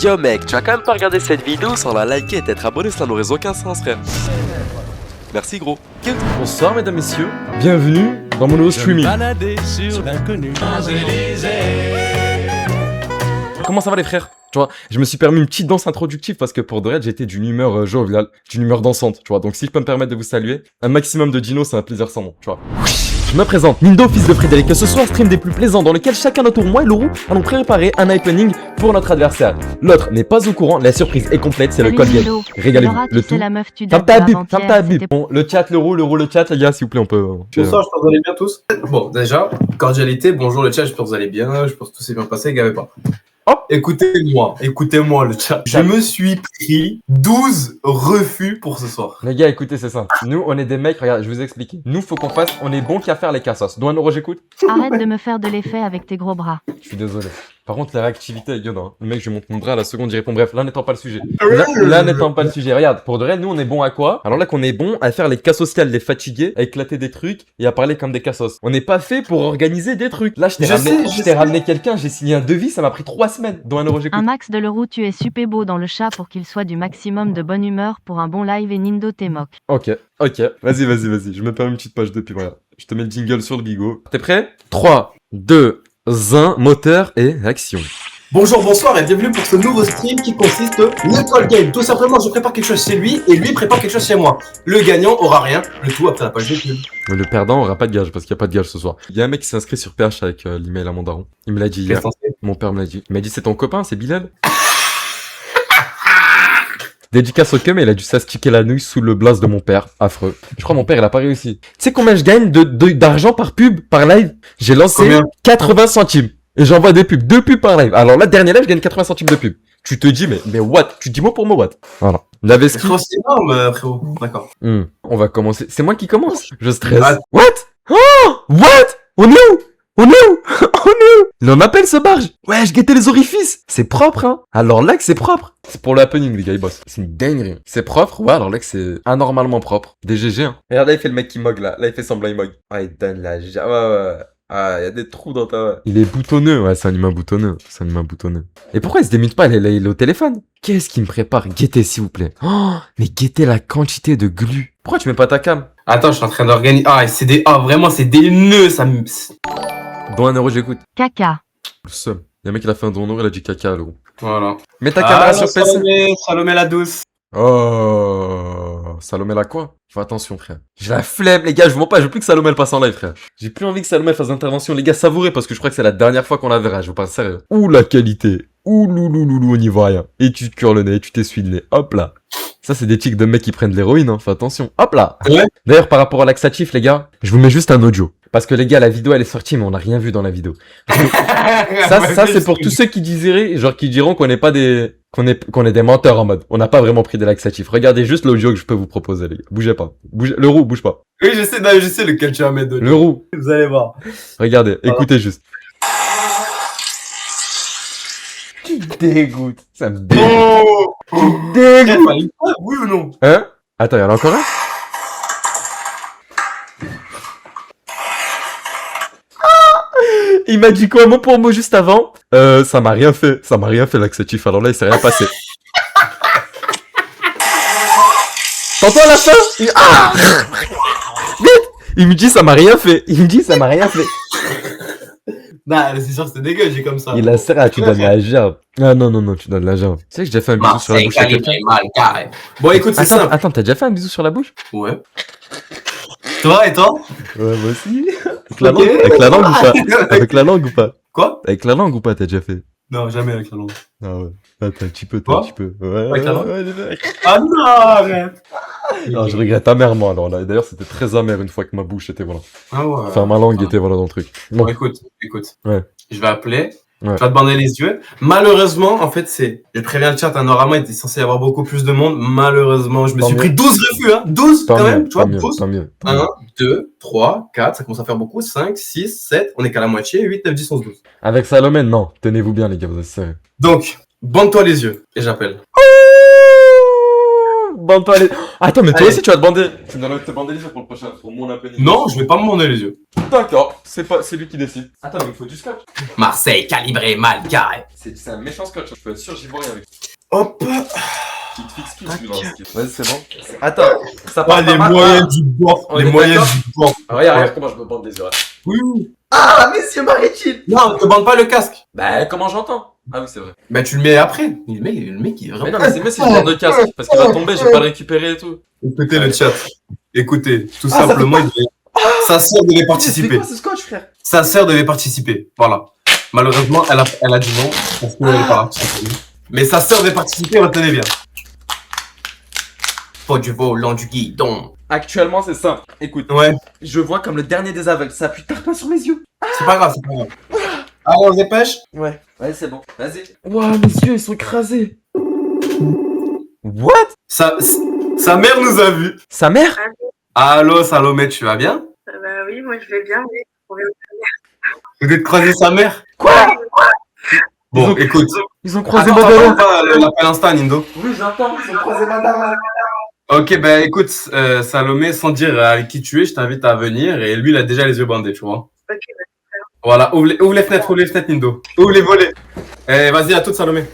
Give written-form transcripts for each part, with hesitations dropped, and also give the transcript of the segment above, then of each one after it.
Yo mec, tu vas quand même pas regarder cette vidéo sans la liker et t'être abonné, ça n'aurait aucun sens frère. Merci gros. Bonsoir mesdames, messieurs, bienvenue dans mon nouveau streaming. Comment ça va les frères? Tu vois, je me suis permis une petite danse introductive parce que pour de vrai, j'étais d'une humeur joviale, d'une humeur dansante, tu vois. Donc si je peux me permettre de vous saluer, un maximum de Dino, c'est un plaisir sans nom, tu vois. Je me présente, Nindo, fils de Frédéric, que ce soit un stream des plus plaisants dans lequel chacun notre tour, moi et Lourou, allons préparer un happening pour notre adversaire. L'autre n'est pas au courant, la surprise est complète, c'est le code game. Régalez-vous, le tout. Ferme ta bip. Bon, le chat, le chat, les gars, s'il vous plaît, on peut... Bonsoir, j'espère que vous allez bien tous. Bon, déjà, cordialité, bonjour le chat, j'espère que vous allez bien, je pense que tout s'est bien passé, gavez pas. Hop. Écoutez-moi le chat. Je me suis pris 12 refus pour ce soir. Les gars, écoutez, c'est simple. Nous, on est des mecs, regarde, je vais vous explique. Nous, faut qu'on fasse, on est bon qu'à faire les cassos. Douane Euro, j'écoute. Arrête de me faire de l'effet avec tes gros bras. Je suis désolé. Par contre, la réactivité, il y en a. Hein. Le mec, je lui montre mon bras, à la seconde, il répond. Bref, là n'étant pas le sujet. Là n'étant pas le sujet. Regarde, pour de vrai, nous, on est bon à quoi? Alors là, qu'on est bon à faire les cas sociales, les fatigués, à éclater des trucs et à parler comme des cassos. On n'est pas fait pour organiser des trucs. Là, je t'ai ramené quelqu'un, j'ai signé un devis, ça m'a pris 3 semaines. Douane Euro, j'écoute. Un max de Leroux, tu es super beau dans le chat pour qu'il soit du maximum de bonne humeur pour un bon live et Nindo t'es moque. Ok. Vas-y. Je me permets une petite page de pub, regarde. Je te mets le jingle sur le bigot. T'es prêt? 3, 2, 1, moteur et action. Bonjour, bonsoir et bienvenue pour ce nouveau stream qui consiste Netwall Game. Tout simplement, je prépare quelque chose chez lui et lui prépare quelque chose chez moi. Le gagnant aura rien, le tout après la page de pub. Le perdant aura pas de gage parce qu'il n'y a pas de gage ce soir. Il y a un mec qui s'est inscrit sur PH avec l'email à mon daron. Il me l'a dit hier. Mon père me l'a dit. Il m'a dit c'est ton copain, c'est Bilal. Dédicace au cum, il a dû s'astiquer la nouille sous le blaze de mon père. Affreux. Je crois mon père il a pas réussi. Tu sais combien je gagne d'argent par pub, par live? J'ai lancé 80 centimes. Et j'envoie des pubs, 2 pubs par live. Alors là, dernier live, je gagne 80 centimes de pub. Tu te dis, mais what? Tu te dis mot pour mot what? Voilà. C'est énorme, frérot. D'accord. On va commencer. C'est moi qui commence. Je stresse. Ah. What? Oh! What? On est où? Il en appelle ce barge. Ouais, je guettais les orifices. C'est propre, hein. Alors là que c'est propre. C'est pour le happening, les gars, ils bossent. C'est une dinguerie. C'est propre, ouais, alors là que c'est anormalement propre. Des GG, hein. Regarde, là, il fait le mec qui mog, là. Là, il fait semblant, il mog. Ah, il donne la ouais. Ah, il y a des trous dans ta... Il est boutonneux, ouais, c'est un humain boutonneux. Et pourquoi il se démute pas, il est au téléphone? Qu'est-ce qui me prépare? Guettez, s'il vous plaît. Oh, mais guettez la quantité de glu. Pourquoi tu mets pas ta cam? Attends, je suis en train d'organiser... vraiment, c'est des nœuds, ça me... Don 1 euro, j'écoute. Caca. Le seum. Il y a un mec qui a fait un don euro, il a dit caca, l'euro. Voilà. Mets ta caméra sur PC. Salomé la douce. Oh, Salomé la quoi? Fais attention, frère. J'ai la flemme, les gars, je vous mens pas, je veux plus que Salomé elle passe en live, frère. J'ai plus envie que Salomé fasse d'intervention. Les gars, savourez parce que je crois que c'est la dernière fois qu'on la verra, je vous parle sérieux. Ouh, la qualité. Ouh, louloulou, on n'y voit rien. Et tu te cures le nez, tu t'essuies le nez. Hop là. Ça, c'est des tics de mecs qui prennent de l'héroïne, hein. Fais attention. Hop là. Ouais. D'ailleurs, par rapport au laxatif, les gars, je vous mets juste un audio. Parce que les gars, la vidéo, elle est sortie, mais on n'a rien vu dans la vidéo. Ça, c'est pour tous ceux qui diraient, genre, qui diront qu'on n'est pas des, qu'on est des menteurs en mode, on n'a pas vraiment pris des laxatifs. Regardez juste l'audio que je peux vous proposer, les gars. Bougez pas. Le roux, bouge pas. Oui, je sais lequel tu vas mettre. Le roux. Vous allez voir. Regardez, écoutez juste. Tu dégoûtes. Ça me dégoûte. Oh, Tu dégoûtes. oui ou non? Hein? Attends, y'en a encore un? Il m'a dit quoi, mot pour mot, juste avant? Ça m'a rien fait, laxatif. Alors là, il s'est rien passé. T'entends la fin? Vite! Il me dit, ça m'a rien fait. Nah, c'est sûr que c'était dégueu, j'ai comme ça. Il a serré, tu donnes la gerbe. Ah non, tu donnes la gerbe. Tu sais que j'ai déjà fait un bisou sur la bouche à quelqu'un? Bon, écoute, c'est simple. Attends, t'as déjà fait un bisou sur la bouche? Ouais. Toi et toi? Ouais, moi aussi. Avec la langue ou pas? Avec la langue ou pas? Quoi? Avec la langue ou pas, t'as déjà fait? Non, jamais avec la langue. Ah ouais. Attends, tu peux. Ouais. Avec la langue? Ah non, arrête! Non, je regrette amèrement alors là. D'ailleurs, c'était très amer une fois que ma bouche était voilà. Ah ouais. Enfin, ma langue était voilà dans le truc. Bon, écoute. Ouais. Je vais appeler. Ouais. Je vais te bander les yeux. Malheureusement, en fait, je préviens le chat, normalement, il était censé y avoir beaucoup plus de monde. Malheureusement, je me suis pris 12 refus, hein. 12 quand même, tu vois, 12. Tant mieux. 1, 2, 3, 4, ça commence à faire beaucoup. 5, 6, 7, on est qu'à la moitié. 8, 9, 10, 11, 12. Avec Salomé, non. Tenez-vous bien, les gars, vous êtes sérieux. Donc, bande-toi les yeux. Et j'appelle. bande pas les... Attends, mais toi aussi, tu vas te bander. Tu me donnes te bander les yeux pour le prochain, pour mon appel. Non, je vais pas me bander les yeux. D'accord, c'est lui qui décide. Attends, mais il faut du scotch. Marseille, calibré, mal carré. C'est un méchant scotch, je peux être sûr, j'y vois rien avec. Hop. Qui te fixe qui celui-là. Vas-y, c'est bon. Attends, ça Ah, part les pas mal. moyens du bord. On Les est moyens d'accord du bord. Ah, regarde comment je me bande les yeux. Oui. Ah, messieurs maritimes. Non, te bande pas le casque. Bah, comment j'entends? Ah oui, c'est vrai. Bah, tu le mets après. Le mec, il est Mais vraiment. non, mais c'est mieux si je bande le casque, parce qu'il va tomber, je vais pas le récupérer et tout. Écoutez le chat. Écoutez, tout simplement, sa sœur devait C'est participer. quoi ce scotch, frère? Sa sœur devait participer. Voilà. Malheureusement, elle a dit non. Parce qu'elle n'est pas participée. Mais sa sœur devait participer, retenez bien. Pas du volant du guidon. Actuellement, c'est simple. Écoute, Ouais, je vois comme le dernier des aveugles. Ça appuie pas sur mes yeux. c'est pas grave, c'est pas grave. Allez, on se dépêche. Ouais, c'est bon. Vas-y. Waouh, mes yeux, ils sont écrasés. What? Sa mère nous a vus. Sa mère? Allô, Salomé, tu vas bien? Bah oui, moi je vais bien, mais Vous êtes croisé sa mère? Quoi? Bon, écoute. Ils ont croisé Attends, Madame. pas l'appel Insta, Nindo. Oui, j'entends. Ils ont croisé Madame. Ok, bah écoute, Salomé, sans dire avec qui tu es, je t'invite à venir. Et lui, il a déjà les yeux bandés, tu vois. ok. Voilà, ouvre les fenêtres, Nindo. Ouvre les volets. Eh, vas-y, à toute, Salomé.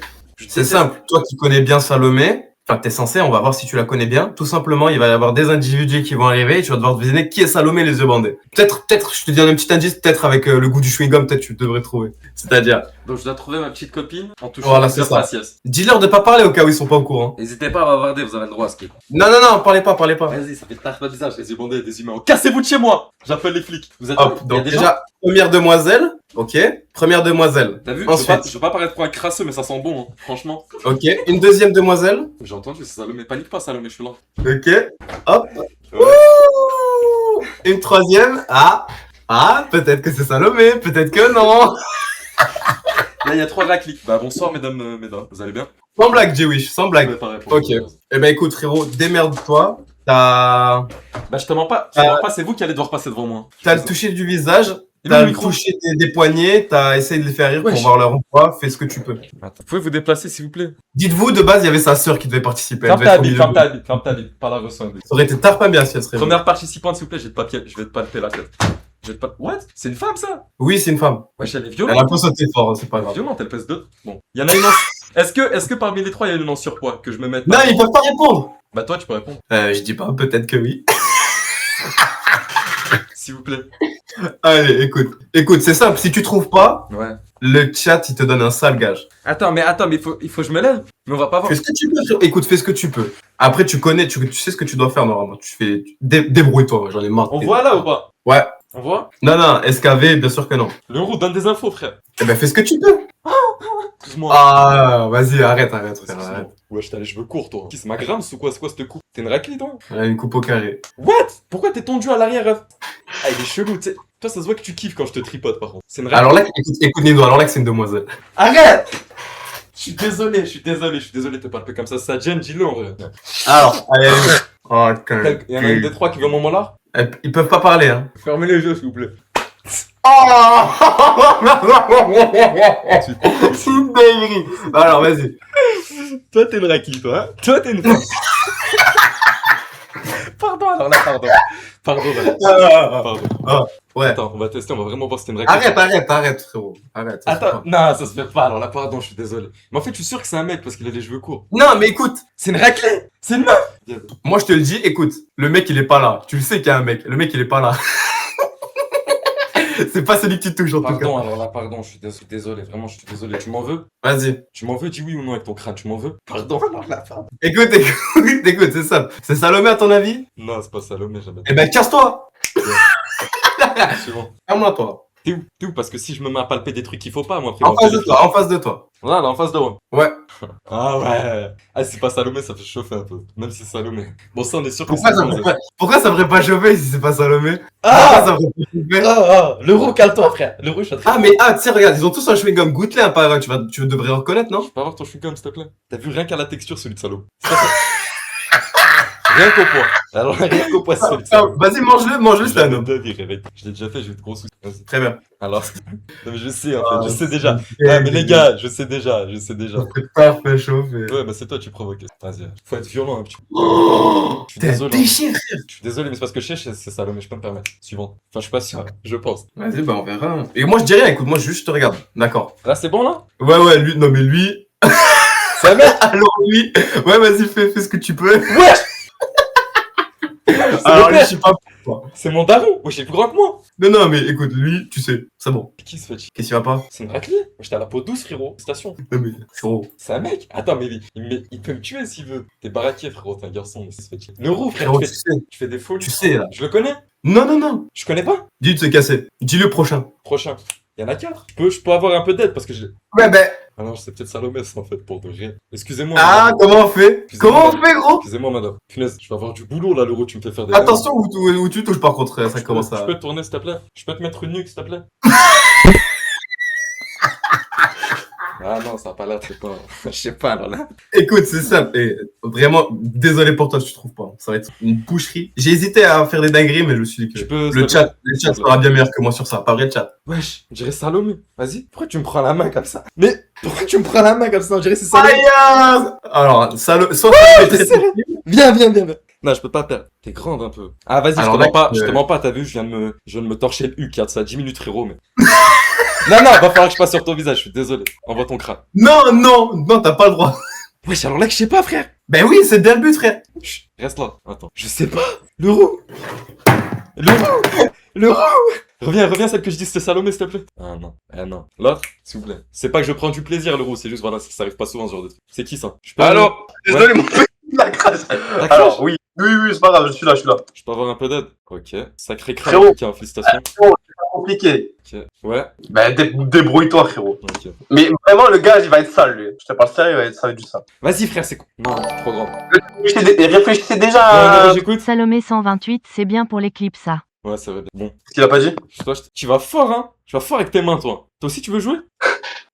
C'est simple. Toi qui connais bien Salomé, enfin, t'es censé, on va voir si tu la connais bien. Tout simplement, il va y avoir des individus qui vont arriver et tu vas devoir deviner qui est Salomé les yeux bandés. Peut-être, je te dis un petit indice, peut-être avec le goût du chewing-gum, peut-être tu devrais trouver. C'est-à-dire, Donc, je dois trouver ma petite copine en touchant Voilà, plusieurs c'est ça. faciès. dis-leur de pas parler au cas où ils sont pas au courant. N'hésitez pas à bavarder, vous avez le droit à ce qui. Non, parlez pas. Vas-y, ça fait tarte pas bizarre, les yeux bandés, des humains. Cassez-vous de chez moi! J'appelle les flics. Vous êtes Hop, Il y a donc des gens déjà, première demoiselle, ok. Première demoiselle. T'as vu? Ensuite, Je veux pas paraître pour un crasseux, mais ça sent bon, hein. Franchement. ok. Une deuxième demoiselle, J'ai entendu, c'est Salomé. Panique pas, Salomé, je suis là. ok. Hop. Ouais. Ouh. Une troisième, peut-être que c'est Salomé, peut-être que non. Là, il y a 3 raclis. Bah, bonsoir, mesdames, vous allez bien? Sans blague, Jewish, sans blague. Ouais, pareil, pour Ok. vous. Eh ben écoute, frérot, démerde-toi. T'as Bah, je te mens pas, c'est vous qui allez devoir passer devant moi. le touché du visage, Et t'as le le micro touché des poignets, t'as essayé de les faire rire Wesh. pour voir leur emploi, fais ce que tu peux. Attends, vous pouvez vous déplacer, s'il vous plaît? Dites-vous, de base, il y avait sa sœur qui devait participer. Elle Ferme devait ta être au bille, milieu de- ferme ta bille. Par la reçoit. Ça aurait été tard pas bien si elle serait. Première participante, s'il vous plaît, j'ai de papier, je vais te palper la tête. Je vais te What? C'est une femme, ça? Oui, c'est une femme. Wesh, elle est Elle a violente. un peu sauté fort, c'est pas Elle est grave. violente, elle pèse 2. Bon. Il y en a une en... Est-ce que parmi les 3, il y a une en surpoids que je me mette? Non, ils peuvent pas répondre. Bah, toi, tu peux répondre. Je dis pas, peut-être que oui. S'il vous plaît. Allez, écoute, c'est simple. Si tu trouves pas, Ouais. le chat, il te donne un sale gage. Attends, mais il faut que je me lève. Mais on va pas voir. Fais ce que tu peux. Écoute, fais ce que tu peux. Après, tu connais, tu sais ce que tu dois faire normalement. Tu fais, débrouille-toi. J'en ai marre. On voit là ou pas? Ouais. On voit? Non, SKV, bien sûr que non. Le roux donne des infos, frère. Eh ben, fais ce que tu peux. Excuse-moi. Ah, vas-y, arrête, frère, arrête. Excuse-moi. Wesh, t'as les cheveux courts, toi. Qui c'est ma grams ou quoi? C'est quoi cette coupe? T'es une raclée, toi? Ouais, une coupe au carré. What? Pourquoi t'es tondu à l'arrière, ref? Ah, il est chelou, tu sais. Toi, ça se voit que tu kiffes quand je te tripote, par contre. C'est une raclée. Alors là, écoute Nido, alors là que c'est une demoiselle. Arrête! Je suis désolé, de te parler comme ça. Ça te gêne, dis-le en vrai. Alors, allez. Oh, Il y en a une des 3 qui veut au moment là. Ils peuvent pas parler, hein. Fermez les yeux, s'il vous plaît. Oh c'est une dinguerie. Alors, vas-y. Toi, t'es une raclée, toi. Hein? Toi, t'es une femme. Pardon, alors là, pardon. Pardon. Ouais. Attends, on va tester, on va vraiment voir si t'es une raclée. Arrête, frérot. Arrête. ça se fait Attends, pas. non, ça se fait pas. Alors là, pardon, je suis désolé. Mais en fait, je suis sûr que c'est un mec parce qu'il a les cheveux courts. Non, mais écoute. C'est une raclée. C'est une meuf. Moi, je te le dis, écoute. Le mec, il est pas là. Tu le sais qu'il y a un mec. Le mec, il est pas là. C'est pas celui que tu touches, en tout cas. Pardon, alors là, pardon, je suis désolé. Vraiment, je suis désolé. Tu m'en veux? Vas-y. Tu m'en veux? Dis oui ou non avec ton crâne. Tu m'en veux? Pardon, alors là, pardon. Écoute, c'est ça. C'est Salomé, à ton avis? Non, c'est pas Salomé, jamais. Eh ben, casse-toi. C'est bon. Ferme-moi, toi. T'es où? Parce que si je me mets à palper des trucs qu'il faut pas, moi, En face de toi, en face de toi. Voilà, là, en face de moi. Ouais. Ah ouais. Ah, c'est pas Salomé, ça fait chauffer un peu. Même si c'est Salomé. Bon, ça, on est sûr que Pourquoi c'est ça, Salomé. pourquoi ça ferait pas chauffer si c'est pas Salomé? Ah! Pourquoi ça ferait pas chauffer? L'euro, calme-toi, frère. L'euro, je suis en train de... Tu sais, regarde, ils ont tous un chewing-gum goûtelé, hein, par tu devrais reconnaître, non? Je peux avoir ton chewing-gum, s'il te plaît? T'as vu rien qu'à la texture, celui de Salomé? Rien qu'au poids. Alors, rien qu'au poids solide. Vas-y, mange-le, c'est un homme. Je l'ai déjà fait, j'ai eu de gros soucis. Vas-y. Très bien. Alors, non, mais je sais, en fait, je sais déjà. Ah, mais les gars, je sais déjà. C'est parfait, chauffer. Ouais, bah c'est toi, tu provoques. Vas-y, faut être violent un petit peu. Je suis T'es désolé. déchiré. Je suis désolé, mais c'est parce que je sais, c'est Salomé, je peux me permettre. Suivant. Enfin, je suis pas sûr, je pense. Vas-y, bah on verra. Et moi, je dis rien, écoute, moi, juste je te regarde. D'accord. Là, c'est bon, là? Ouais, lui, non, mais lui. C'est un mec? Alors, lui. Ouais, vas-y, fais ce que tu peux. Ouais! Alors, lui, je sais pas. C'est mon daron. Ouais, j'ai plus grand que moi. Non, mais écoute, lui, tu sais, c'est bon. Qui se fait chier? Qu'est-ce qui va pas? C'est une raclée. Moi, j'étais à la peau douce, frérot. Station. Non, mais frérot. C'est un mec. Attends, mais il peut me tuer s'il veut. T'es baraqué, frérot. T'es un garçon, mais ça se fait chier. Le roux, frère. Frérot, Tu tu fais, sais. tu fais des folies. Tu sais, là. Je le connais? Non. Je connais pas. Dis de se casser. Dis-le prochain. Prochain. Il y en a 4. Je peux avoir un peu d'aide parce que j'ai. Ouais, ben. Ah non, c'est peut-être Salomé, ça, en fait, pour de vrai. Excusez-moi. Ah, madame. comment on fait? Excusez-moi, Comment on fait, gros? Excusez-moi, madame. Punaise, je vais avoir du boulot, là, l'euro, tu me fais faire des. Attention où tu touches, par contre, ça commence Je à. peux te tourner, s'il te plaît? Je peux te mettre une nuque, s'il te plaît? Ah non, ça a pas l'air, c'est pas. Je sais pas, alors là. Écoute, c'est simple. Et vraiment, désolé pour toi si tu trouves pas. Ça va être une boucherie. J'ai hésité à faire des dingueries, mais je me suis dit que Je peux. le chat sera bien meilleur que moi sur ça. Pas vrai, chat. Wesh, on dirait Salomé. Vas-y, pourquoi tu me prends la main comme ça? Mais pourquoi tu me prends la main comme ça? On dirait que c'est Salomé. Aïe! Alors, soit T'es sérieux? Viens. Non, je peux pas perdre. T'es grande un peu. Ah, vas-y, je Alors te là, mens pas. Je te mens pas, t'as vu, je viens de me torcher le cul, regarde ça, 10 minutes, frérot, mais. Non, va falloir que je passe sur ton visage, je suis désolé. Envoie ton crâne. Non, t'as pas le droit. Wesh, alors là que je sais pas, frère. Ben oui, c'est bien le but, frère. Chut, reste là. Attends. Je sais pas. Le roux. Reviens, celle que je dis, c'était Salomé, s'il te plaît. Ah non. L'autre, s'il vous plaît. C'est pas que je prends du plaisir, le roux, c'est juste, voilà, ça arrive pas souvent, ce genre de truc. C'est qui ça? Je peux Alors, désolé, mon frère, la crasse. La Alors, crache. oui, c'est pas grave, je suis là. Je peux avoir un peu d'aide? Ok. Sacré crâne, Frérot. ok, félicitations. Compliqué. Ok. Ouais. Ben, débrouille-toi, frérot. Ok. Mais vraiment, le gars, il va être sale, lui. Je te parle sérieux, ça va être du sale. Vas-y, frère, c'est quoi? Non, c'est trop grand. Réfléchissez déjà Non, à j'écoute. Salomé 128, c'est bien pour l'éclipse ça. Ouais, ça va bien. Bon. ce qu'il a pas dit. Toi, tu vas fort, hein? Tu vas fort avec tes mains, toi. Toi aussi, tu veux jouer?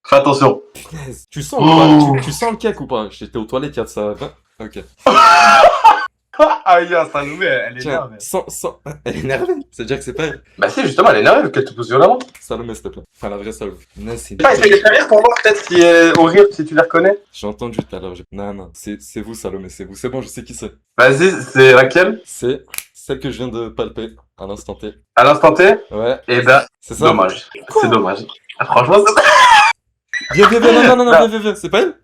Fais attention. Punaise. Tu sens ou pas? Tu sens le cake ou pas? J'étais aux toilettes, il y a de ça. Ok. Aïe, Salomé, elle est Tiens, énervée. sans... Elle est énervée. C'est-à-dire que c'est pas elle. Bah, si, justement, elle est énervée, qu'elle te pousse violemment. Salomé, s'il te plaît. Enfin, la vraie Salomé. Non, c'est... Pas essayer de faire rire pour voir peut-être si, au rire, si tu les reconnais. J'ai entendu tout à l'heure. Non. C'est vous, Salomé, c'est vous. C'est bon, je sais qui c'est. Vas-y, c'est laquelle? C'est celle que je viens de palper à l'instant T. À l'instant T? Ouais. Eh ben, C'est ça? dommage. C'est dommage. Ah, franchement, Viens, viens. C'est pas elle?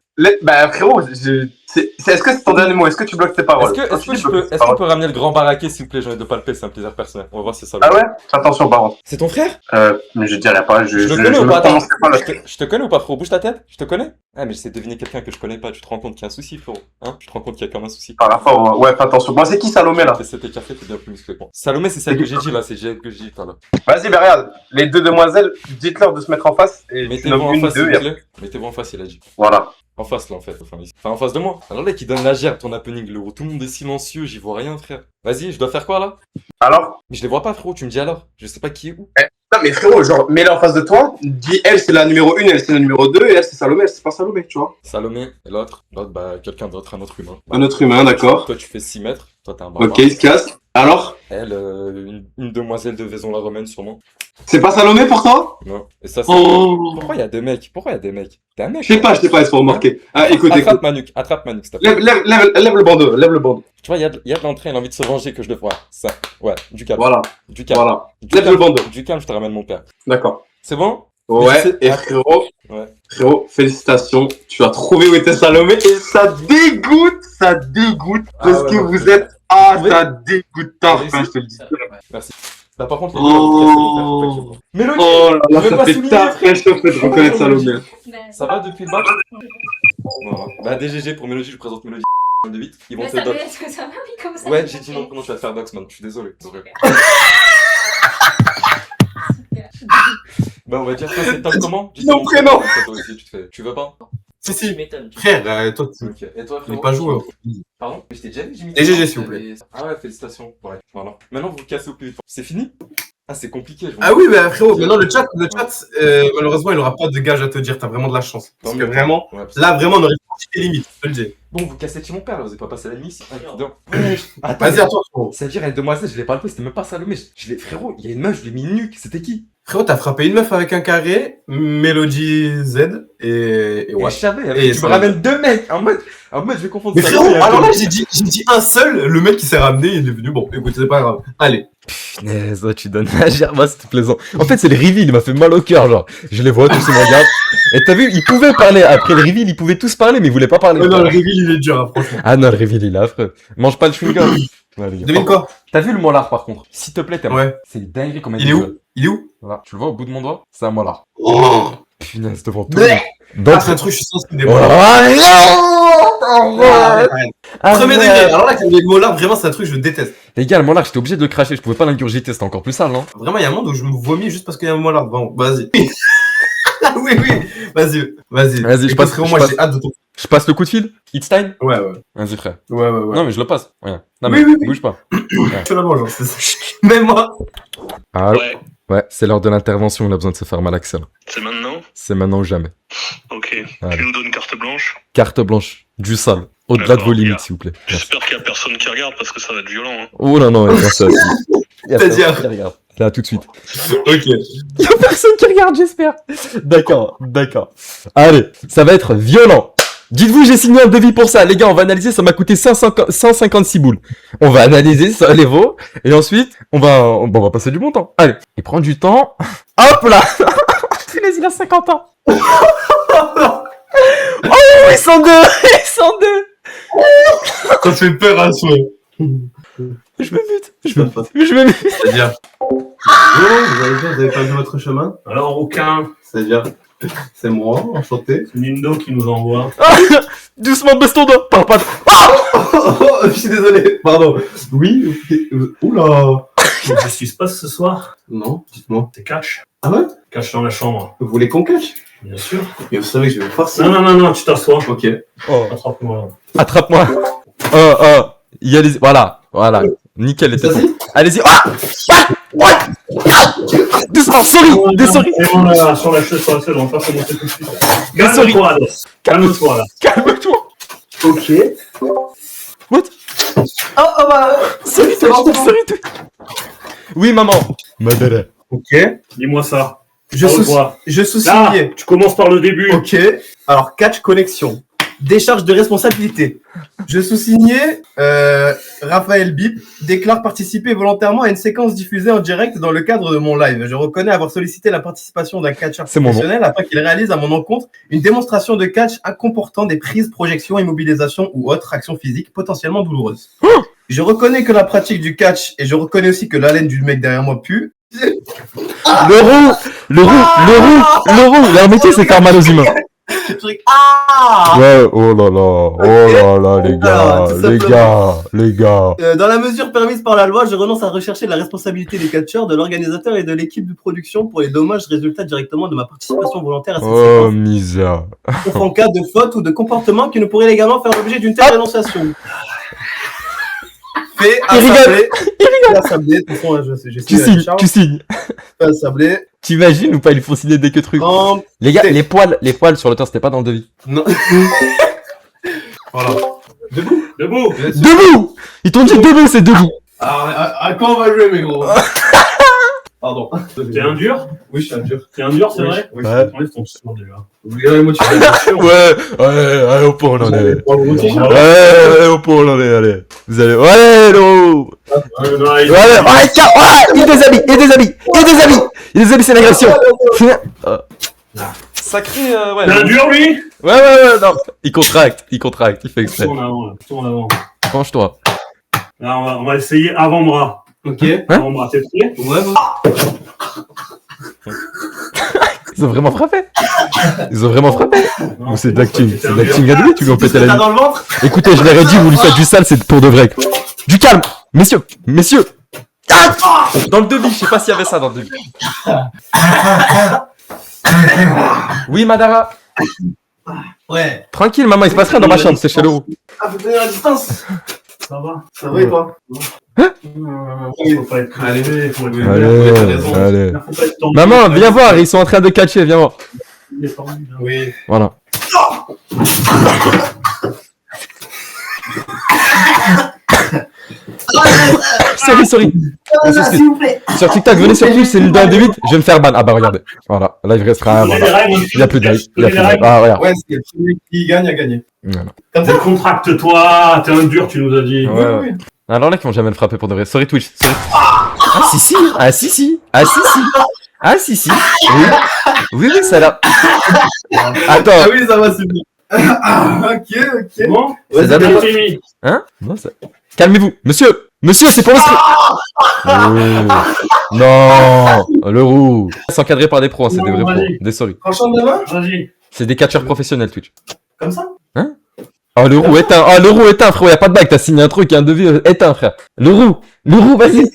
Bah, frérot, est-ce que c'est ton dernier mot? Est-ce que tu bloques tes paroles? Est-ce qu'on peut ramener le grand baraquet, s'il vous plaît? J'ai envie de palper, c'est un plaisir personnel. On va voir si c'est ça. Ah ouais? Fais attention, par contre. C'est ton frère? Mais je dirais pas, je Je le connais ou me pas? Attends, prononcerai pas là. je te connais ou pas, frérot? Bouge ta tête. Je te connais? Ah, mais j'essaie de deviner quelqu'un que je connais pas. Tu te rends compte qu'il y a un souci, frérot? Hein? Tu te rends compte qu'il y a comme un souci? Par la fois, ouais, fais attention. Moi, c'est qui Salomé, là? C'était café, t'es bien plus musclé que moi. Salomé, c'est celle que j'ai dit, là. C'est celle que j'ai dit tout à l'heure. Vas-y, bah regarde, les deux demoiselles, dites-leur de se mettre en face et tu Mettez-vous nommes en une, face, s'il deux, vous et après. plaît. Mettez-vous en face, il a dit. Voilà. En face, là, en fait. Enfin, en face de moi. Alors là, qui donne la gerbe, ton happening, le tout le monde est silencieux, j'y vois rien, frère. Vas-y, je dois faire quoi, là? Alors? Mais je les vois pas, frérot, tu me dis alors. Je sais pas qui est où. Non, mais frérot, genre, mets-la en face de toi, dis elle c'est la numéro 1, elle c'est la numéro 2, et elle c'est Salomé, elle c'est pas Salomé, tu vois. Salomé, et l'autre, bah, quelqu'un d'autre, un autre humain. Un autre humain, d'accord. Toi, tu fais 6 mètres, toi, t'es un barbare. Ok, il se casse. Alors? Elle, une demoiselle de Vaison-la-Romaine, sûrement. C'est pas Salomé pour toi? Non. Et ça, c'est... Oh. Pourquoi il y a deux mecs? T'es un mec? Je sais pas, il faut remarquer. Ah, écoute, Attrape ma nuque, s'il te plaît. lève le bandeau, lève le bandeau. Tu vois, il y a de l'entrée, elle a envie de se venger que je le vois. Ça, ouais, du calme. Voilà, Du calme. voilà. Du Lève calme. le bandeau. Du calme, je te ramène mon père. D'accord. C'est bon? Ouais, Mais et frérot, Ouais. frérot, félicitations, tu as trouvé où était Salomé, et ça dégoûte, parce ouais, que non, vous mais- êtes, ah, Oui. ça dégoûte, Oui, enfin, je te le dis. Merci. Là, par contre, les Oh. Mélodie! Oh là Je là, veux ça pas fait souligner. taf, je te fais de reconnaître Salomé. Ça va depuis le bac? Voilà. Bah, DGG pour Mélodie, je présente Mélodie de 8. Ils vont Mais te ça, doc. est-ce que ça va, oui, comme ça? Ouais, j'ai dit non, comment tu vas te faire dox, man. Je suis désolé. Bah, on va dire, toi, c'est top comment? Dis Mon ton prénom. Ça, toi aussi, tu veux pas? Si. m'étonnes. Frère, toi, Ok. Et toi, tu frérot? n'es pas joueur. Pardon? Mais je t'ai déjà dit, Jimmy. Et GG, s'il vous plaît. Ah ouais, félicitations. Ouais, voilà. Maintenant, vous cassez au plus vite. C'est fini? Ah, c'est compliqué. Ah oui, mais frérot, maintenant le chat, malheureusement, il aura pas de gage à te dire. T'as vraiment de la chance. Parce que vraiment, là, vraiment, on aurait franchi tes limites. Je te le dis. Bon, vous cassez chez mon père, là, vous avez pas passé la nuit ici. Attends, Attends, frérot. c'est-à-dire, elle demoiselle, je l'ai pas le coup, c'était même pas Salomé. Frérot, il y a une meuf, je l'ai mis nuque. C'était qui? Frérot, t'as frappé une meuf avec un carré, Melody Z, et Et ouais. je savais, Et tu me ça ramènes deux mecs. En mode, je vais confondre Mais Salomé frérot, et alors là, Anthony. j'ai dit un seul, le mec qui s'est ramené, il est venu. Bon, écoute, c'est pas grave. Allez. Punaise, tu donnes la gerbe, c'était plaisant. En fait, c'est le reveal, il m'a fait mal au cœur, genre. Je les vois tous, ils me regardent. Et t'as vu, ils pouvaient parler. Après le reveal, ils pouvaient tous parler, mais ils voulaient pas parler. Non, le reveal, il est dur, hein, franchement. Ah non, le reveal, il est affreux. Mange pas le chewing-gum. Ouais, les gars. Devine quoi? T'as vu le molar, par contre? S'il te plaît, t'aimes. Ouais. C'est une dinguerie comme Il est où? Il est où? Voilà, tu le vois au bout de mon doigt? C'est un molar. Oh. Punaise, devant tout. Bleh. Donc, Ah, c'est un truc, je suis sensible des oh, molars. arrête. Premier degré. Arrête. Alors là, les molars, vraiment, c'est un truc que je déteste. Les gars, le molar, j'étais obligé de le cracher, je pouvais pas l'ingurgiter, c'était encore plus sale, non? Vraiment, il y a un monde où je me vomis juste parce qu'il y a un molar. Bon, vas-y. Oui, oui. Vas-y. Vas-y, je Écoute, passe- frérot, je moi, passe- j'ai hâte de ton. Je passe le coup de fil? It's time? Ouais. Vas-y, frère. Ouais. Non, mais je le passe. Rien. Non, Oui, mais oui. bouge pas. Je suis là-bas, genre. c'est ça. Même moi. Ah, Ouais, ouais, c'est l'heure de l'intervention, on a besoin de se faire mal, Axel. c'est maintenant. C'est maintenant ou jamais. Ok. Allez. Tu nous donnes carte blanche. Carte blanche, du sale. Au-delà de D'accord, vos limites, bien. s'il vous plaît. Merci. J'espère qu'il y a personne qui regarde parce que ça va être violent. Hein. Oh non, non, il y a personne. Il y a C'est-à-dire personne qui regarde. Là, tout de suite. Ok. Il y a personne qui regarde, j'espère. D'accord. Allez, ça va être violent. Dites-vous, j'ai signé un devis pour ça. Les gars, on va analyser, ça m'a coûté 156 boules. On va analyser ça, les veaux. Et ensuite, on va passer du bon temps. Allez, il prend du temps. Hop là. Punaise, il a 50 ans. Oh, 102. Ça fait peur à soi. Je me mute. C'est-à-dire. Vous avez pas vu votre chemin? Alors, aucun. C'est-à-dire. C'est moi, enchanté. C'est Nindo qui nous envoie. Doucement, baisse ton doigt. Parle pas de... Oh, je suis désolé. Pardon. Oui. Oula. Qu'est-ce qui se passe ce soir? Non, dites-moi. C'est catch. Ah ouais? Catch dans la chambre. Vous voulez qu'on catch? Bien sûr. Mais vous savez que je vais faire ça. Non, tu t'assois. Ok. Oh. Attrape-moi. Attrape-moi. Il y a les... Voilà. Nickel, les têtes. Vas-y. Allez-y. Doucement, souris. Des souris. Et on a sur la chaise, on va pas commencer tout de suite. souris. Calme-toi, Ados. Calme-toi, là. Calme-toi. Ok. What? Oh bah. Souris, toi. Oui, maman. Madara. Ok. Dis-moi ça. Je Parle-toi. sous-signais. Là, tu commences par le début. Ok. Alors, catch connexion. Décharge de responsabilité. Je sous-signais, Raphaël Bip déclare participer volontairement à une séquence diffusée en direct dans le cadre de mon live. Je reconnais avoir sollicité la participation d'un catcheur C'est mon nom. professionnel afin qu'il réalise à mon encontre une démonstration de catch comportant des prises, projections, immobilisations ou autres actions physiques potentiellement douloureuses. Je reconnais que la pratique du catch et je reconnais aussi que l'haleine du mec derrière moi pue. Le roux. Leur métier, c'est faire mal aux humains. Ouais, oh là là, les gars. Dans la mesure permise par la loi, je renonce à rechercher la responsabilité des catcheurs, de l'organisateur et de l'équipe de production pour les dommages résultats directement de ma participation volontaire à cette Oh, séquence, misère. sauf en cas de faute ou de comportement qui ne pourrait légalement faire l'objet d'une telle dénonciation. Fait assemblée. De toute façon, j'ai signé Tu signes. Fait assemblée. T'imagines ou pas, ils font signer des que trucs. En... Les gars, les poils sur le temps, c'était pas dans le devis. Non. Voilà. Debout. Debout! Ils t'ont dit debout, c'est debout. Alors, à quoi on va jouer, mes gros? Pardon. T'es un dur? Oui, je suis un dur. T'es un dur, c'est Oui, vrai? oui. Ouais. Enlève ton t-shirt déjà. Oubliez moi, tu fais Ouais, au point, on en est. Pour le gros t-shirt. Ouais, au point, on en est, allez. Vous allez, ouais, non. Il déshabille, c'est l'agression. Sacré, ouais. T'es un dur, lui? Ouais, non. Il contracte, il fait exprès. Plutôt en avant, là. Plutôt en avant. Penche-toi. Là, on va essayer avant-bras. Ok. Avant-bras, t'es prêt? Ouais, Ils ont vraiment frappé. Non, Ou c'est de pas l'acting. que t'es C'est un de dur. l'acting à lui, tu lui en pétais la T'as vie. dans le ventre? Écoutez, je leur ai dit, vous lui faites du sale, c'est pour de vrai. Du calme. Messieurs. Ah, dans le devis, je sais pas s'il y avait ça dans le devis. Oui, Madara. Ouais. Tranquille, maman, il se passe rien dans ma chambre, c'est chez le roux. Ah, faut tenir la distance. Ça va? Ça va et toi? Faut pas être crevé, faut être Allez, t'as raison. allez. Faut pas être tendu. Maman, viens voir, ils sont en train de catcher, viens voir. Il est tendu, là. Oui. Voilà. Sorry. S'il vous plaît. Sur TikTok, venez sur Twitch, c'est Nildo 1D8, je vais me faire ban. Ah bah regardez. Voilà, là il restera un. Donnez Voilà. les règles, Il y a plus de règles. Il y a plus de donnez les règles. Ah regarde. Ouais, c'est le premier qui gagne a gagné. Voilà. Comme ça. Décontracte-toi, t'es un dur, tu nous as dit. Ouais. Alors là, qui vont jamais le frapper pour de vrai. Sorry Twitch. Sorry. Ah si. Ah si. Oui, ça a l'air. Attends. Ah oui, ça va, c'est bon. Ok. C'est bon? C'est Vas-y, d'abord- Timmy. Hein? Non, ça. Calmez-vous. Monsieur, c'est pour le script. Non, le roux. C'est encadré par des pros, hein, c'est des vrais pros. Des sorry. Franchement, demain, Vas-y. C'est des catcheurs professionnels Twitch. comme ça. Oh le roux éteint, frérot, y a pas de bague, t'as signé un truc, un devis éteint frère. Le roux, vas-y.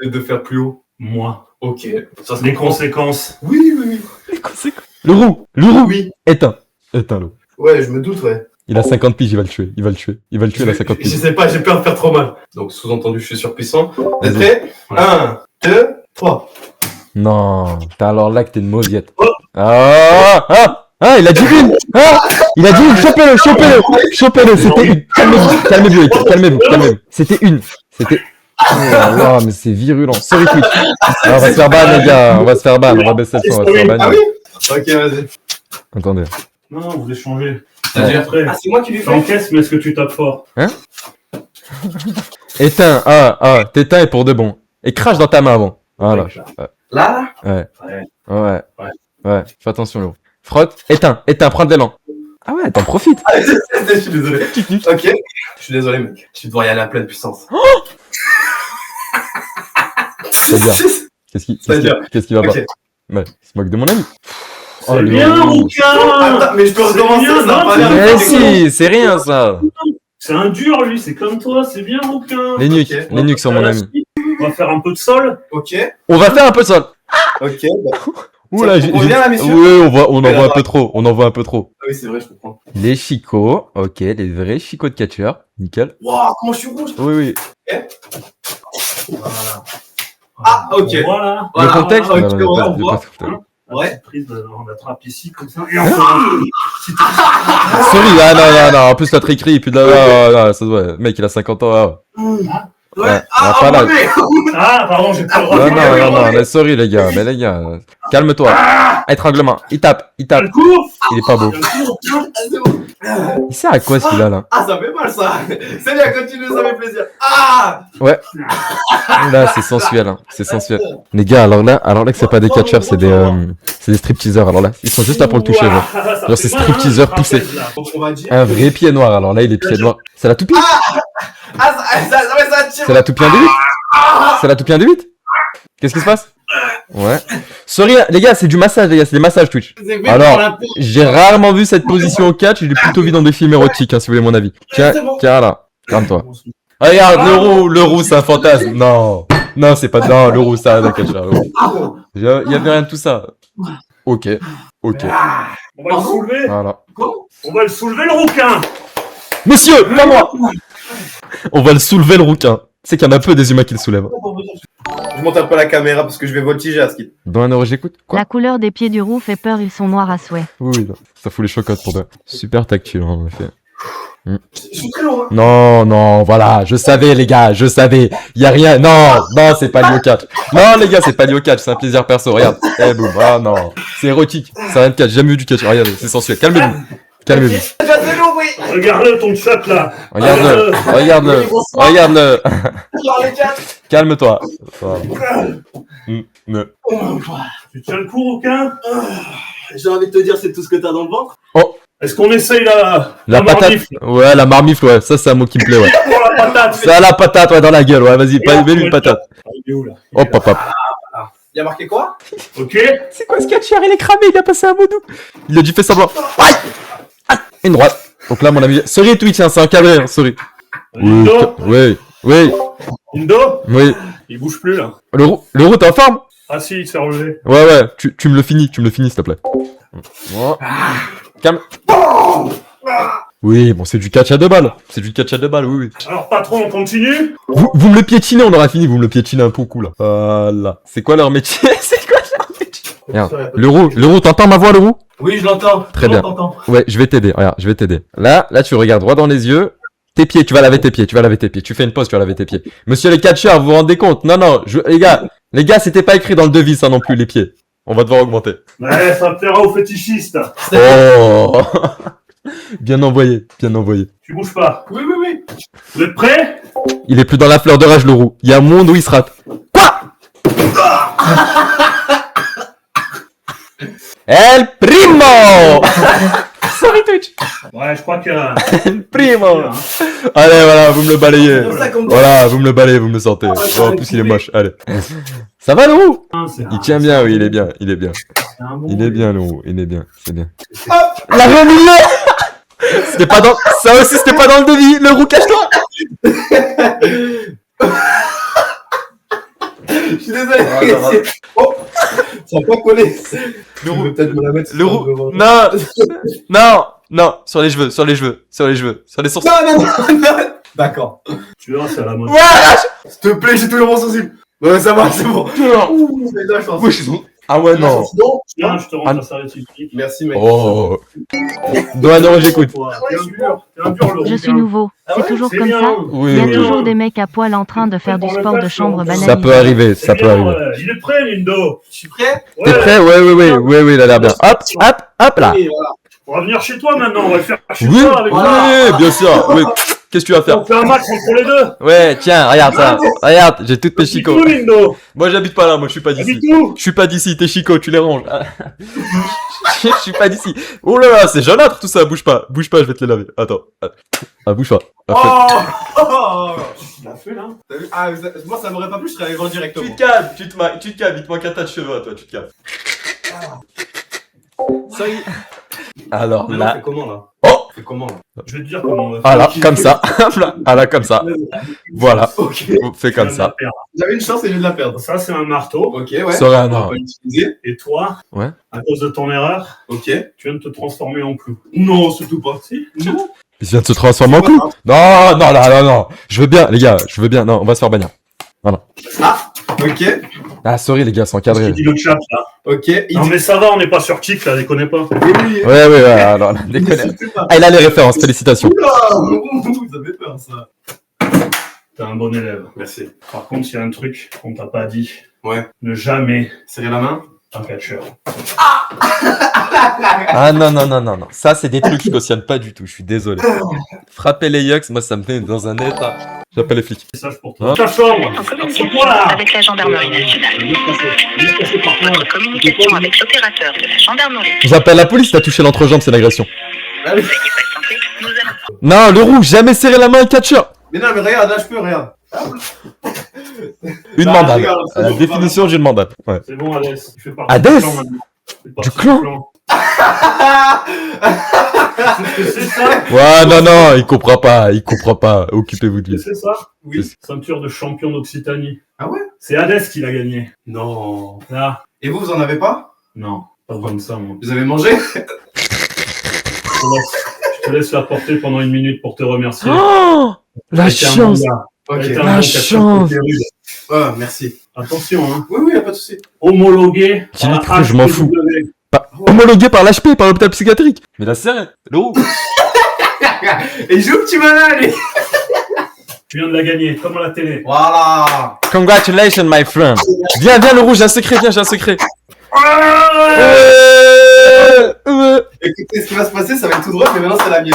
De faire plus haut. Moi. Ok. Ça se Les comprend. conséquences. Oui. Le roux, Oui. éteint le. Ouais, je me doute, ouais. Il a 50 piges, il va le tuer, il a 50 Je piges. sais pas, j'ai peur de faire trop mal. Donc, sous-entendu, je suis surpuissant. T'es prêt? 1, 2, 3. Non, t'as alors là que t'es une mauviette. Ah, il a dit une. Il a dit une, chopez-le, c'était une. Calmez-vous. C'était une. Oh là là, mais c'est virulent. Sorry Twitch. Ah, on va se faire ban les gars, on va baisser le son, on va se faire ban. Ah oui? Ok, vas-y. Attendez. Non, vous échangez. C'est-à-dire? Après, Ah, c'est moi qui lui fais? t'encaisses, mais est-ce que tu tapes fort? Éteins, t'éteins et pour de bon. Et crache dans ta main avant. Voilà. Là? Ouais. Fais attention, Léo. Frotte, éteins, prends de l'élan. Ah ouais, t'en profites. Je suis désolé. Ok. Je suis désolé, mec. Tu dois y aller à pleine puissance. C'est-à-dire, qu'est-ce qui va pas? Ok. Ouais, il se moque de mon ami. C'est bien, Rouquin! Attends, mais je peux recommencer, bien, ça va non, pas c'est l'air. bien. Mais si, c'est rien ça. C'est un dur, lui, c'est comme toi, c'est bien, Rouquin. Les nuques sur mon ami. On va faire un peu de sol. Ok. On va faire un peu de sol. Ok. Bah. Oula, Ça convient, là, messieurs? Oui, on en voit un peu trop. Ah oui, c'est vrai, je comprends. Les chicots, ok, les vrais chicots de catcheur. Nickel. Waouh, comment je suis rouge? Oui. Voilà. Ah, ok. Voilà. Le contexte, ok, non, ouais, on pas- voit. pas- Ouais. Petite prise, on attrape ici, comme ça. Et on commence. Sorry, non, en plus t'as très écrit, puis là, ça se voit, mec il a 50 ans, Ouais. pas là. Ah, pardon, j'ai pas le droit. Non, mais sorry les gars, calme-toi. Étranglement, il tape, Le coup. il est pas beau. C'est bon. Il sert à quoi celui-là, là? Ah, ça fait mal, ça. C'est bien, continue, ça fait plaisir. Ah! Là, c'est sensuel, hein, c'est sensuel. Les gars, alors là que c'est pas des catcheurs, c'est des stripteaseurs, alors là, ils sont juste là pour le toucher, genre. Genre, c'est stripteaseur poussé. On va dire. Un vrai pied noir, alors là, il est pied noir. C'est la toupie? Ah, ça tire. C'est la toupie en D8? C'est la toupie en D8? Qu'est-ce qui se passe? Ouais. Sorry, les gars, c'est du massage, les gars, c'est des massages Twitch. C'est fait Alors, pour la peau. j'ai rarement vu cette position au catch, je l'ai plutôt vu dans des films érotiques, hein, si vous voulez mon avis. Tiens, là, calme-toi. Regarde, le roux, c'est un fantasme. Non, c'est pas, non, le roux, ça, un catcheur, le roux. Il y avait rien de tout ça. Ok. On va le soulever. Voilà. On va le soulever, le Rouquin. Messieurs, pas moi. On va le soulever, le rouquin. C'est qu'il y en a peu des humains qui le soulèvent. Je monte un peu la caméra parce que je vais voltiger à ski. Dans un euro, j'écoute. Quoi? La couleur des pieds du roux fait peur, ils sont noirs à souhait. Oui, non. Ça fout les chocottes pour deux. Super tactile, en effet. Je suis très loin. Non, voilà, je savais, les gars, je savais. Y a rien, non, c'est pas lié au catch. Non, les gars, c'est pas lié au catch, c'est un plaisir perso, regarde. Eh, boum, ah non. C'est érotique, ça rien de catch, j'ai jamais vu du catch, regardez, c'est sensuel. Calmez-vous. Regarde-le, ton chat, là. Regarde-le. Calme-toi. Voilà. Tu tiens le coup, Rouquin? J'ai envie de te dire, c'est tout ce que t'as dans le ventre. Est-ce qu'on essaye la patate. marmifle? Ouais, la marmifle, ouais, ça c'est un mot qui me plaît, ouais. Pour la patate. Ça, la patate, ouais, dans la gueule, ouais, vas-y, mets-lui une patate. Il est où, là? Hop. Il y a marqué quoi? Ok. C'est quoi ce catcheur? Il est cramé, il a passé un vaudou. Il a dû faire semblant. Aïe! Une droite. Donc là, mon ami. Sorry Twitch, hein, c'est encadré, hein, sorry. Indo? Oui. Indo? Oui. Il bouge plus, là. Le roux, t'es en forme? Ah si, il s'est relevé. Ouais, tu me le finis, s'il te plaît. Bon. Calme. Oui, bon, c'est du catch à 2 balles. C'est du catch à 2 balles, oui, oui. Alors, patron, on continue? Vous me le piétinez, on aura fini, vous me le piétinez un peu au cou, là. Voilà. C'est quoi leur métier? C'est quoi leur métier? Regarde. L'euro, t'entends ma voix, l'euro? Oui, je l'entends. Très bien. Ouais, je vais t'aider. Regarde, je vais t'aider. Là, tu regardes droit dans les yeux. Tes pieds, tu vas laver tes pieds, Tu fais une pause, tu vas laver tes pieds. Monsieur les catcheurs, vous vous rendez compte? Non, les gars, c'était pas écrit dans le devis, ça non plus, les pieds. On va devoir augmenter. Ouais, ça plaira aux fétichistes. Oh! Bien envoyé. Tu bouges pas. Oui. Vous êtes prêts? Il est plus dans la fleur de rage, le roux. Il y a un monde où il se rate. Quoi? El primo! Sorry Twitch. Ouais, je crois que... El primo! Allez, voilà, vous me le balayez. Voilà, vous me le balayez, vous me le sortez. Oh, en plus, il est moche. Allez. Ça va, le roux? Il tient bien, oui, il est bien. Il est bien, le roux. Il est bien. C'est bien. La remise! C'était pas dans... Ça aussi, c'était pas dans le devis. Le roux, cache-toi! Je suis désolé. Oh, ça va pas coller. Le roux, peut-être me la mettre. Le roux. Non, sur les cheveux. Sur les sourcils. Non. D'accord. Tu verras, c'est à la mode. Ouais! S'il te plaît, j'ai toujours mon sourcil. Ouais, ça va, c'est bon. C'est de la chance. Ah ouais, non. Tiens, je te rends ta serviette hygiénique. Merci, mec. Oh. Doano, j'écoute. T'es un dur, Laurent. Je suis nouveau. C'est toujours c'est comme bien. ça. Oui, Il y a oui. toujours des mecs à poil en train de faire du sport de chambre banalisé. Ça peut arriver, C'est bien, Il est prêt, Lindo. Je suis prêt. T'es prêt? Oui, il a l'air bien. Hop là. Oui, voilà. On va venir chez toi maintenant, on va le faire chez Oui, toi avec bien sûr. Oui. Qu'est-ce que tu vas faire? On fait un match entre les deux. Ouais, tiens, regarde ça. Regarde, j'ai toutes mes chicots. Tout, Lindo. Moi, j'habite pas là, moi, je suis pas d'ici. Habite où? Je suis pas d'ici, tes chicots, tu les ranges. Je suis pas d'ici. Oh là là, c'est jaunâtre tout ça, bouge pas, je vais te les laver. Attends. Ah, bouge pas. Oh. Tu l'as fait là? T'as vu? Ah, moi, ça m'aurait pas plu, je serais arrivé directement. Tu te calmes, tu te calmes, il te manque un tas de cheveux à toi, tu te calmes. Ça y est. Alors Mais non, là. c'est comment là? Oh! C'est comment là? Je vais te dire comment on va faire. Ah là, comme ça. Ah là, comme ça. Voilà. Ok. On fait comme ça. J'avais une chance et je viens de la perdre. Ça, c'est un marteau. Ok, ouais. Ça aurait un On va an. pas l'utiliser. Et toi, Ouais. à cause de ton erreur, Ok. tu viens de te transformer en clou. Non, surtout pas. Si? Non. Il vient de se transformer en clou. Non. Je veux bien, les gars, Non, on va se faire bannir. Ok. Ah, sorry, les gars, c'est Je encadré. dis le chat là. Ok. Non, mais ça va, on n'est pas sur Tic là, déconnez pas. Oui. Ouais, alors, déconne. Ah, il a les références, félicitations. Oula, vous avez peur ça. T'es un bon élève. Merci. Par contre, il y a un truc qu'on t'a pas dit. Ouais. Ne jamais Serrez la main. un catcheur. Ah non. Ça, c'est des trucs que je cautionne pas du tout, je suis désolé. Frapper les yucks, moi, ça me met dans un état. J'appelle les flics. Message pour Hein toi. Ta chambre. En communication Voilà. avec la gendarmerie nationale. Votre communication avec l'opérateur de la gendarmerie. J'appelle la police, t'as touché l'entrejambe, c'est l'agression. Veuillez patienter, nous allons... Non, le roux, jamais serrer la main à un catcheur. Mais non, mais regarde, là je peux, regarde. Une Bah, mandale. regarde, c'est La bon, définition, j'ai une mandale. Ouais. C'est bon, Alès. Tu fais partie Hadès du clan maintenant. Tu fais partie Du clan C'est ça? Ouais, non, il comprend pas. Occupez-vous de lui. C'est ça? Oui. Ceinture de champion d'Occitanie. Ah ouais? C'est Hadès qui l'a gagné. Non. Là. Et vous en avez pas? Non. Pas besoin de ça, moi. Vous avez mangé? Je te laisse la porter pendant 1 minute pour te remercier. Oh, la T'as été un chance. bon gars. Ok. T'as été un La bon catcheur, chance. t'es rude. Oh, merci. Attention, hein. Oui, y'a pas de souci. Homologué. J'ai par dit que je m'en fous. HPW. Homologué par l'HP, par l'hôpital psychiatrique. Mais la serre, le roux. Et joue petit malin, lui. Tu viens de la gagner, comme à la télé. Voilà. Congratulations, my friend. Viens, le rouge, j'ai un secret, j'ai un secret. Écoutez, ce qui va se passer, ça va être tout drôle, mais maintenant c'est la mienne.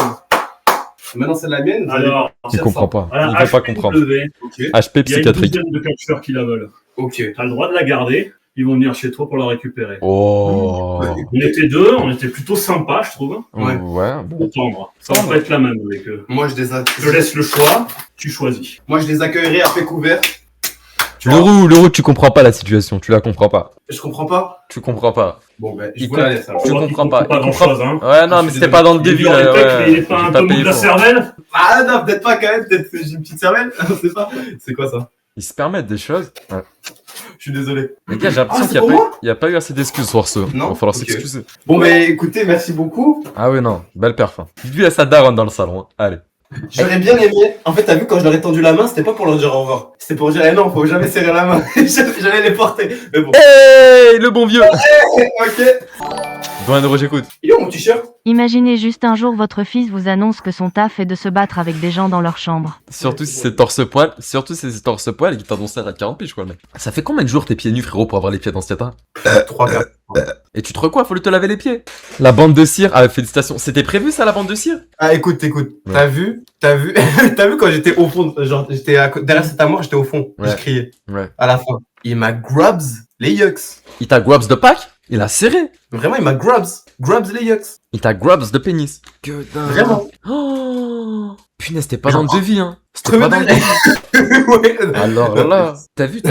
Maintenant c'est la mienne. vous allez Alors, Il comprend pas. voilà, Il veut pas comprendre. HPW, Ok. HP il y a une psychiatrique. dizaine de catcheurs qui la veulent. Ok. T'as le droit de la garder. Ils vont venir chez toi pour la récupérer. Oh. On était deux, on était plutôt sympa, je trouve. Ouais. Ouais. Pour tendre. Ça va pas être la même avec eux. Moi je Je te laisse le choix, tu choisis. Moi je les accueillerai à paix couvert. Le roux, tu comprends pas la situation. Tu la comprends pas. Je comprends pas. Tu comprends pas. Bon ben, je Il vous la laisse alors. Tu Toi, comprends tu pas. comprends Il pas comprend grand-chose, hein. Ouais, non, Je mais suis c'était pas dans le Il début. est là, épais, ouais. il est pas J'ai un peu mou de payé la pour. cervelle. Ah non, peut-être pas quand même, peut-être que j'ai une petite cervelle. Je sais pas. C'est quoi ça? Ils se permettent des choses. Ouais. Je suis désolé. Les gars, j'ai l'impression Ah, qu'il c'est n'y pour a pas eu assez d'excuses sur ce. Il Non va falloir Ok. s'excuser. Bon, bah écoutez, merci beaucoup. Ah oui, non, belle perf. Hein. Dites-lui à sa daronne dans le salon. Hein. Allez. J'aurais bien aimé. En fait, t'as vu, quand je leur ai tendu la main, c'était pas pour leur dire au revoir. C'était pour dire, eh non, faut jamais serrer la main. J'allais les porter. Mais bon. Hey, le bon vieux. Ok. Bon, Nero, j'écoute. Il est où mon t-shirt? Imaginez juste un jour votre fils vous annonce que son taf est de se battre avec des gens dans leur chambre. Surtout si c'est torse-poil. Surtout si c'est torse-poil et qu'il t'annonce ça à 40 piges, quoi, le mec. Ça fait combien de jours t'es pieds nus, frérot, pour avoir les pieds dans cet état? 3-4. Et tu te recoiffes, faut lui te laver les pieds. La bande de cire, ah, félicitations. C'était prévu, ça, la bande de cire? Ah, écoute. Ouais. T'as vu t'as vu quand j'étais au fond, genre, j'étais derrière cet amour, j'étais au fond. Ouais. Je criais. Ouais. À la fin. Il m'a grabs les yucks. Il t'a grabs de Pâques? Il a serré. Vraiment, il m'a grabs les yucks. Il t'a grabs de pénis. Que dingue. Vraiment. Oh. Punaise, c'était pas Genre, dans le devis, hein. C'était Premier pas dans le degré. devis. Ouais. Alors là, t'as vu,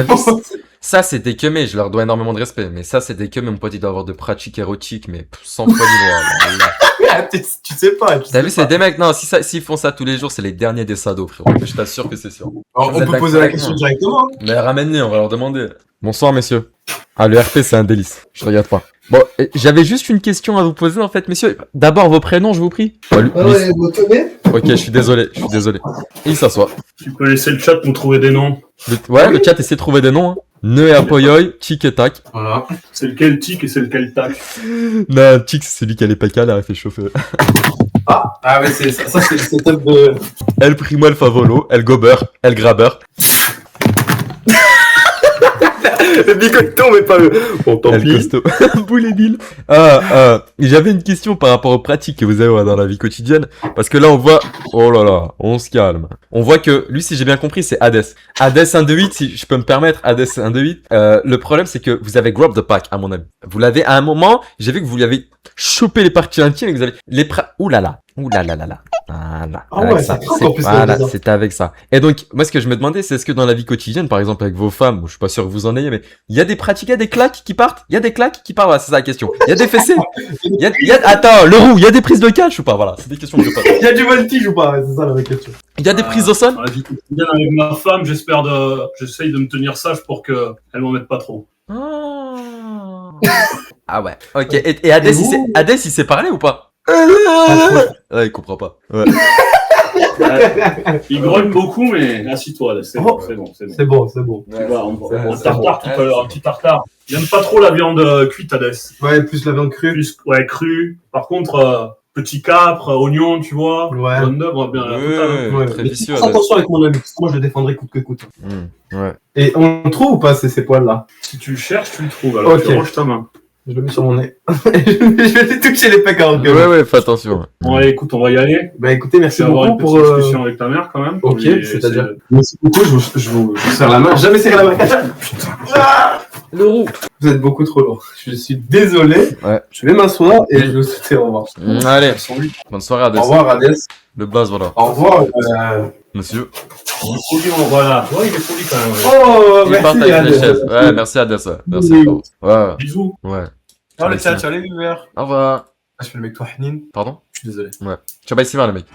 ça c'est des queumés, je leur dois énormément de respect, mais ça c'est des queumés, mon pote il doit avoir de pratiques érotiques, mais 100 fois du droit. Ah, tu sais pas. T'as vu, c'est des mecs, non, s'ils font ça tous les jours, c'est les derniers des sados, frérot. Je t'assure que c'est sûr. On Vous êtes peut poser la d'accord question avec moi? directement. Mais ramène-les, on va leur demander. Bonsoir, messieurs. Ah, le RP c'est un délice, je regarde pas. Bon, j'avais juste une question à vous poser en fait, messieurs. D'abord vos prénoms, je vous prie. Vous tenez? Ok, je suis désolé. Il s'assoit. Tu peux laisser le chat nous trouver des noms. Le chat essaie de trouver des noms. Hein. Ne et apoyoy, tic et tac. Voilà. C'est lequel tic et c'est lequel tac. Non, tic c'est celui qui a les PK, là, il fait chauffer. Ah ouais, c'est ça, c'est le setup de. El primo, el favolo, el gober, el grabber. Le bicoton, mais pas le. Bon, tant El pis. costaud. Boulet Bill. J'avais une question par rapport aux pratiques que vous avez dans la vie quotidienne. Parce que là, on voit. Oh là là, on se calme. On voit que lui, si j'ai bien compris, c'est Hades. Hades 1-2-8, si je peux me permettre, Hades 1-2-8. Le problème, c'est que vous avez grab the pack, à mon avis. Vous l'avez à un moment, j'ai vu que vous lui avez chopé les parties intimes et que vous avez. Ouh là là. Voilà. Ah Avec ouais, ça. c'est trop C'est- en plus, Voilà, ça. c'était avec ça. Et donc, moi, ce que je me demandais, c'est est-ce que dans la vie quotidienne, par exemple, avec vos femmes, bon, je suis pas sûr que vous en ayez, mais il y a des pratiques, il y a des claques qui partent? Il y a des claques qui partent? Voilà, c'est ça la question. Il y a des fessées? Attends, le roux, il y a des prises de catch ou pas? Voilà, c'est des questions que je pose. Il y a du voltige ou pas? C'est ça la vraie question. Il y a des prises au sol? Dans la vie quotidienne avec ma femme, j'essaye de me tenir sage pour qu'elle m'en mette pas trop. Ah ouais, ok. Et Hades, il s'est parlé ou pas? Ah, il comprend pas. Ouais. Il grogne beaucoup, mais assis-toi, là, c'est bon. C'est bon. Tu vas, on c'est tartare bon. tout à l'heure, un petit tartare. J'aime pas trop la viande cuite, Hades. Ouais, plus la viande crue. Plus, ouais, crue. Par contre, petit capre, oignon, tu vois. Ouais. Jaune d'œuvre, bien la totale. Ouais, Très mais vicieux, fais Hades. attention avec mon ami, parce que moi je le défendrai coûte que coûte. Ouais. Et on trouve ou pas ces poils-là? Si tu le cherches, tu le trouves. Alors Ok. tu ranges ta main. Je le mets sur mon nez. Je vais toucher les pecs avant que. Ouais, fais attention. Bon, allez, écoute, on va y aller. Bah écoutez, Je merci vais avoir beaucoup une petite pour. discussion avec ta mère quand même. Ok, Mais c'est-à-dire. Merci beaucoup, je vous serre la main. Jamais serré la main. Putain. Ah, Le roux. vous êtes beaucoup trop lourd. Je suis désolé. Ouais. Je vais m'asseoir et je vous souhaite au revoir. Allez, bonne soirée Hades. Au revoir, Hades. Le blaze, voilà. Au revoir. Monsieur. Il est poli, voilà. Ouais, il est poli quand même. Ouais. Oh, Il partage merci, les Hades. chaises. Ouais, merci Hades. Ouais. Merci. Oui. frérot. Ouais. Bisous. Ouais. Ciao les chats, ciao les viewers. Au revoir. Je fais le mec toi, Hanin. Pardon? Je suis désolé. Ciao, bye, c'est les mecs.